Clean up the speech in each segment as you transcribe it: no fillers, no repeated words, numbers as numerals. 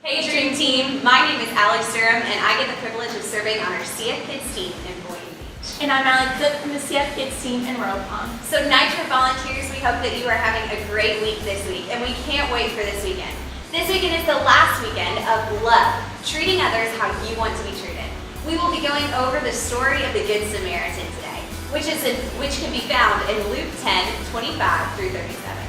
Hey Dream Team, my name is Alex Durham and I get the privilege of serving on our CF Kids team in Boynton Beach. And I'm Alex Cook from the CF Kids team in Rowan. So Nitro volunteers, we hope that you are having a great week this week and we can't wait for this weekend. This weekend is the last weekend of love, treating others how you want to be treated. We will be going over the story of the Good Samaritan today, which can be found in Luke 10:25 through 37.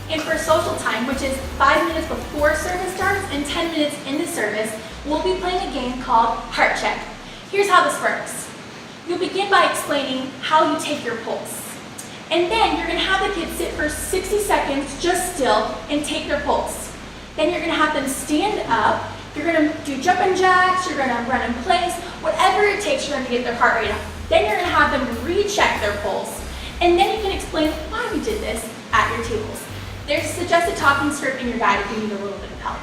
And for social time, which is 5 minutes before service starts and 10 minutes into service, we'll be playing a game called Heart Check. Here's how this works. You'll begin by explaining how you take your pulse. And then you're going to have the kids sit for 60 seconds just still and take their pulse. Then you're going to have them stand up. You're going to do jumping jacks, you're going to run in place, whatever it takes for them to get their heart rate up. Then you're going to have them recheck their pulse. And then you can explain why we did this at your tables. There's a suggested talking script in your guide if you need a little bit of help.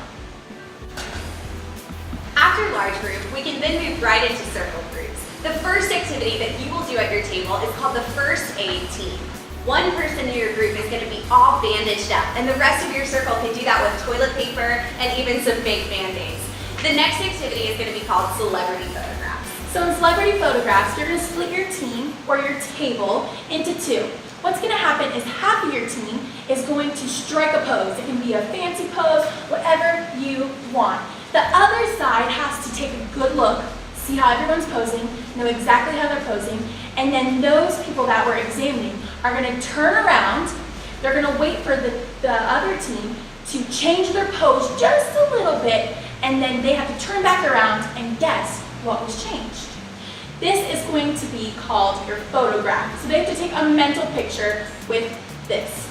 After large group, we can then move right into circle groups. The first activity that you will do at your table is called the first aid team. One person in your group is going to be all bandaged up, and the rest of your circle can do that with toilet paper and even some fake band-aids. The next activity is going to be called celebrity photographs. So in celebrity photographs, you're going to split your team or your table into two. What's going to happen is half of your team is going to strike a pose. It can be a fancy pose, whatever you want. The other side has to take a good look, see how everyone's posing, know exactly how they're posing, and then those people that we're examining are going to turn around. They're going to wait for the other team to change their pose just a little bit, and then they have to turn back around and guess what was changed. This is going to be called your photograph. So they have to take a mental picture with this.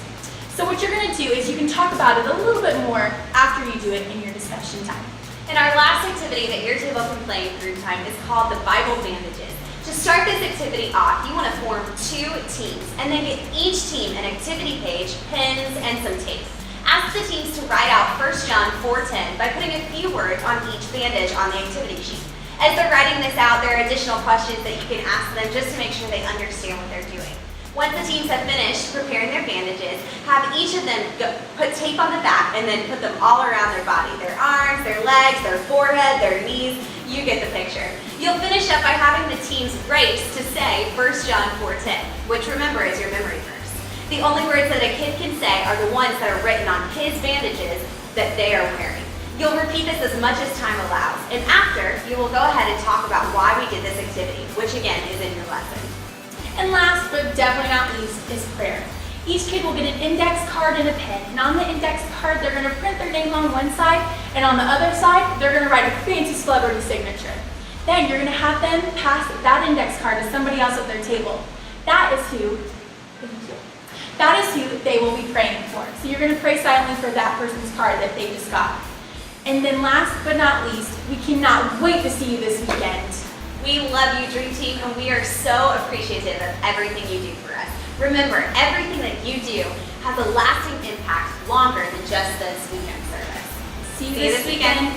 So what you're going to do is you can talk about it a little bit more after you do it in your discussion time. And our last activity that your table can play in group time is called the Bible bandages. To start this activity off, you want to form two teams and then get each team an activity page, pens, and some tape. Ask the teams to write out 1 John 4:10 by putting a few words on each bandage on the activity sheet. As they're writing this out, there are additional questions that you can ask them just to make sure they understand what they're doing. Once the teams have finished preparing their bandages, have each of them put tape on the back and then put them all around their body, their arms, their legs, their forehead, their knees. You get the picture. You'll finish up by having the teams race to say 1 John 4:10, which remember is your memory verse. The only words that a kid can say are the ones that are written on his bandages that they are wearing. You'll repeat this as much as time allows, and after, you will go ahead and talk about why we did this activity, which again is in your lesson. And last, but definitely not least, is prayer. Each kid will get an index card and a pen, and on the index card, they're going to print their name on one side, and on the other side, they're going to write a fancy celebrity signature. Then you're going to have them pass that index card to somebody else at their table. That is who they will be praying for. So you're going to pray silently for that person's card that they just got. And then last but not least, we cannot wait to see you this weekend. We love you, Dream Team, and we are so appreciative of everything you do for us. Remember, everything that you do has a lasting impact longer than just this weekend service. See you this weekend.